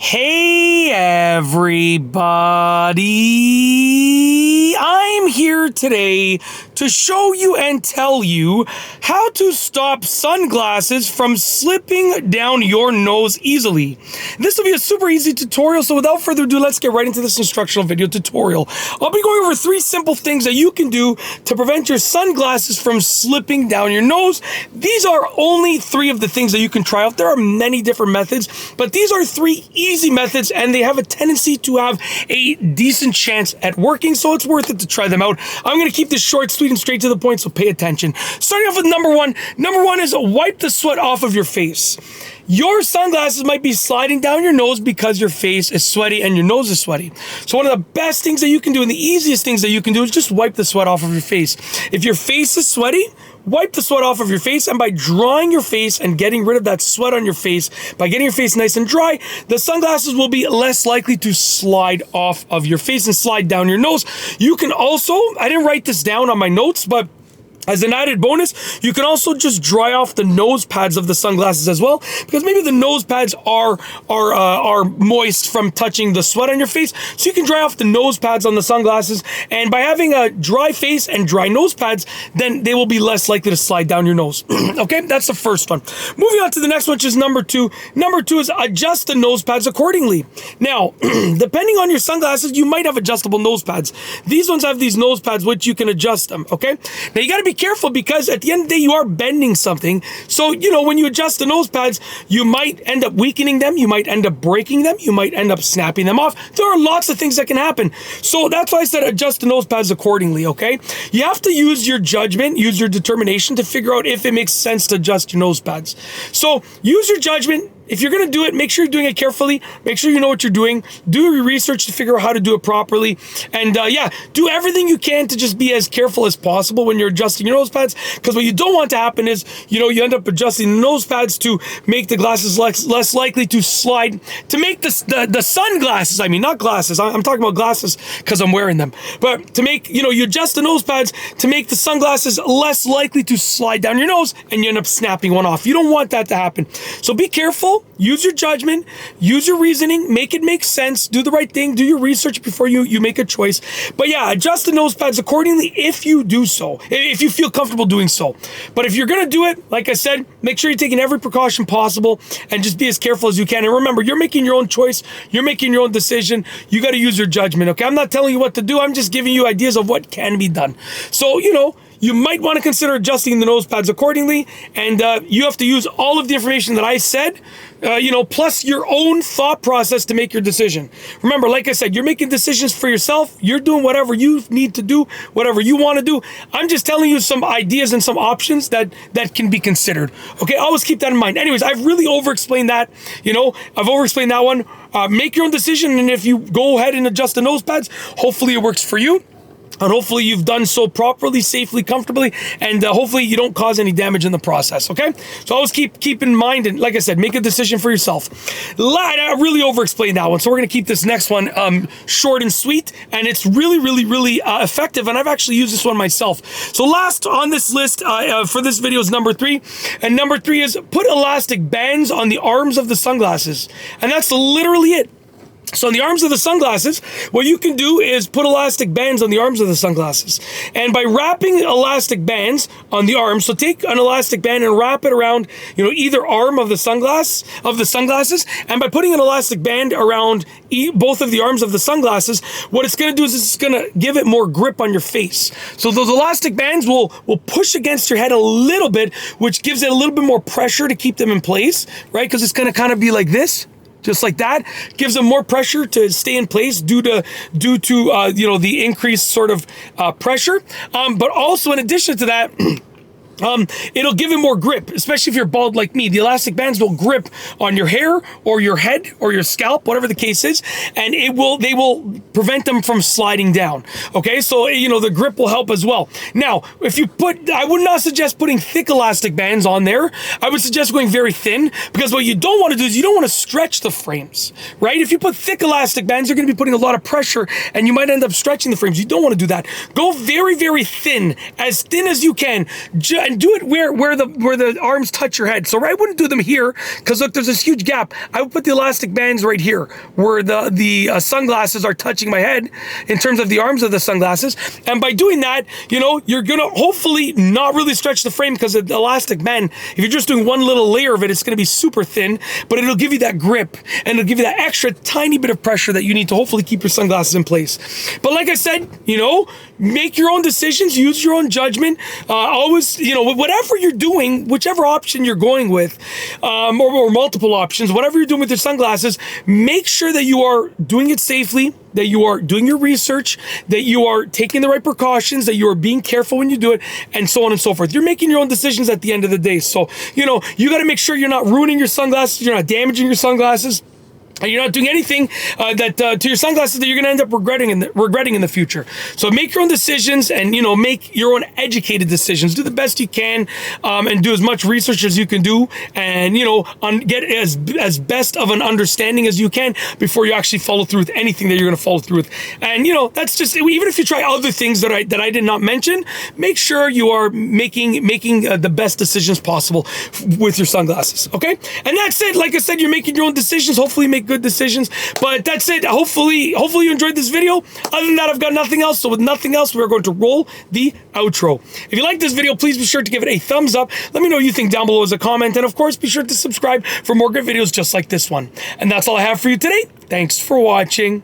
Hey everybody! I'm here today to show you and tell you how to stop sunglasses from slipping down your nose easily. This will be a super easy tutorial, so without further ado, let's get right into this instructional video tutorial. I'll be going over 3 simple things that you can do to prevent your sunglasses from slipping down your nose. These are only 3 of the things that you can try out. There are many different methods, but these are 3 easy methods, and they have a tendency to have a decent chance at working, so it's worth it to try them out. I'm going to keep this short, sweet, and straight to the point, so pay attention. Starting off with number 1. Number 1 is wipe the sweat off of your face. Your sunglasses might be sliding down your nose because your face is sweaty and your nose is sweaty. So one of the best things that you can do and the easiest things that you can do is just wipe the sweat off of your face. If your face is sweaty, wipe the sweat off of your face, and by drying your face and getting rid of that sweat on your face, by getting your face nice and dry, the sunglasses will be less likely to slide off of your face and slide down your nose. You can also, I didn't write this down on my notes, but as an added bonus, you can also just dry off the nose pads of the sunglasses as well, because maybe the nose pads are moist from touching the sweat on your face. So you can dry off the nose pads on the sunglasses, and by having a dry face and dry nose pads, then they will be less likely to slide down your nose. Okay, that's the first one. Moving on to the next one, which is number 2. Number 2 is adjust the nose pads accordingly. Now, depending on your sunglasses, you might have adjustable nose pads. These ones have these nose pads which you can adjust them, okay? Now you gotta be careful, because at the end of the day, you are bending something. So, when you adjust the nose pads, you might end up weakening them, you might end up breaking them, you might end up snapping them off. There are lots of things that can happen. So that's why I said adjust the nose pads accordingly, okay? You have to use your judgment, use your determination to figure out if it makes sense to adjust your nose pads. So use your judgment. If you're going to do it, make sure you're doing it carefully. Make sure you know what you're doing. Do your research to figure out how to do it properly. And do everything you can to just be as careful as possible when you're adjusting your nose pads. Because what you don't want to happen is, you end up adjusting the nose pads to make the glasses less likely to slide. To make the sunglasses, I mean, not glasses. I'm talking about glasses because I'm wearing them. But to make, you adjust the nose pads to make the sunglasses less likely to slide down your nose, and you end up snapping one off. You don't want that to happen. So be careful. Use your judgment, use your reasoning, make it make sense, do the right thing, do your research before you make a choice. But yeah, adjust the nose pads accordingly if you do so, if you feel comfortable doing so. But if you're going to do it, like I said, make sure you're taking every precaution possible and just be as careful as you can. And remember, you're making your own choice, you're making your own decision, you got to use your judgment, okay? I'm not telling you what to do, I'm just giving you ideas of what can be done. So, you might want to consider adjusting the nose pads accordingly, and you have to use all of the information that I said, plus your own thought process to make your decision. Remember, like I said, you're making decisions for yourself. You're doing whatever you need to do, whatever you want to do. I'm just telling you some ideas and some options that can be considered. Okay, always keep that in mind. Anyways, I've really over-explained that. I've over-explained that one. Make your own decision, and if you go ahead and adjust the nose pads, hopefully it works for you. And hopefully you've done so properly, safely, comfortably, and hopefully you don't cause any damage in the process, okay? So always keep in mind, and like I said, make a decision for yourself. I really over-explained that one, so we're going to keep this next one short and sweet, and it's really, really, really effective, and I've actually used this one myself. So last on this list for this video is number 3, and number 3 is put elastic bands on the arms of the sunglasses, and that's literally it. So on the arms of the sunglasses, what you can do is put elastic bands on the arms of the sunglasses. And by wrapping elastic bands on the arms, so take an elastic band and wrap it around, either arm of the sunglasses, and by putting an elastic band around both of the arms of the sunglasses, what it's going to do is it's going to give it more grip on your face. So those elastic bands will push against your head a little bit, which gives it a little bit more pressure to keep them in place, right? Because it's going to kind of be like this. Just like that, gives them more pressure to stay in place due to the increased sort of pressure. But also in addition to that, it'll give it more grip, especially if you're bald like me. The elastic bands will grip on your hair or your head or your scalp, whatever the case is, and they will prevent them from sliding down. Okay, so the grip will help as well. Now, I would not suggest putting thick elastic bands on there. I would suggest going very thin, because what you don't want to do is you don't want to stretch the frames, right? If you put thick elastic bands, you're going to be putting a lot of pressure, and you might end up stretching the frames. You don't want to do that. Go very, very thin as you can. and do it where the arms touch your head. So I wouldn't do them here because look, there's this huge gap. I would put the elastic bands right here where the sunglasses are touching my head in terms of the arms of the sunglasses. And by doing that, you know, you're gonna hopefully not really stretch the frame because the elastic band, if you're just doing one little layer of it, it's gonna be super thin, but it'll give you that grip and it'll give you that extra tiny bit of pressure that you need to hopefully keep your sunglasses in place. But like I said, you know, make your own decisions, use your own judgment. Always, you know, whatever you're doing, whichever option you're going with, or multiple options, whatever you're doing with your sunglasses, make sure that you are doing it safely, that you are doing your research, that you are taking the right precautions, that you are being careful when you do it, and so on and so forth. You're making your own decisions at the end of the day. So, you know, you got to make sure you're not ruining your sunglasses, you're not damaging your sunglasses, and you're not doing anything to your sunglasses that you're going to end up regretting in the future. So make your own decisions, and you know, make your own educated decisions. Do the best you can, and do as much research as you can do, and you know, get as best of an understanding as you can before you actually follow through with anything that you're going to follow through with. And you know, that's just, even if you try other things that I did not mention, make sure you are making the best decisions possible with your sunglasses. Okay, and that's it. Like I said, you're making your own decisions. Hopefully, make good decisions. But that's it. Hopefully you enjoyed this video. Other than that, I've got nothing else. So with nothing else, we're going to roll the outro. If you like this video, please be sure to give it a thumbs up. Let me know what you think down below as a comment. And of course, be sure to subscribe for more good videos just like this one. And that's all I have for you today. Thanks for watching.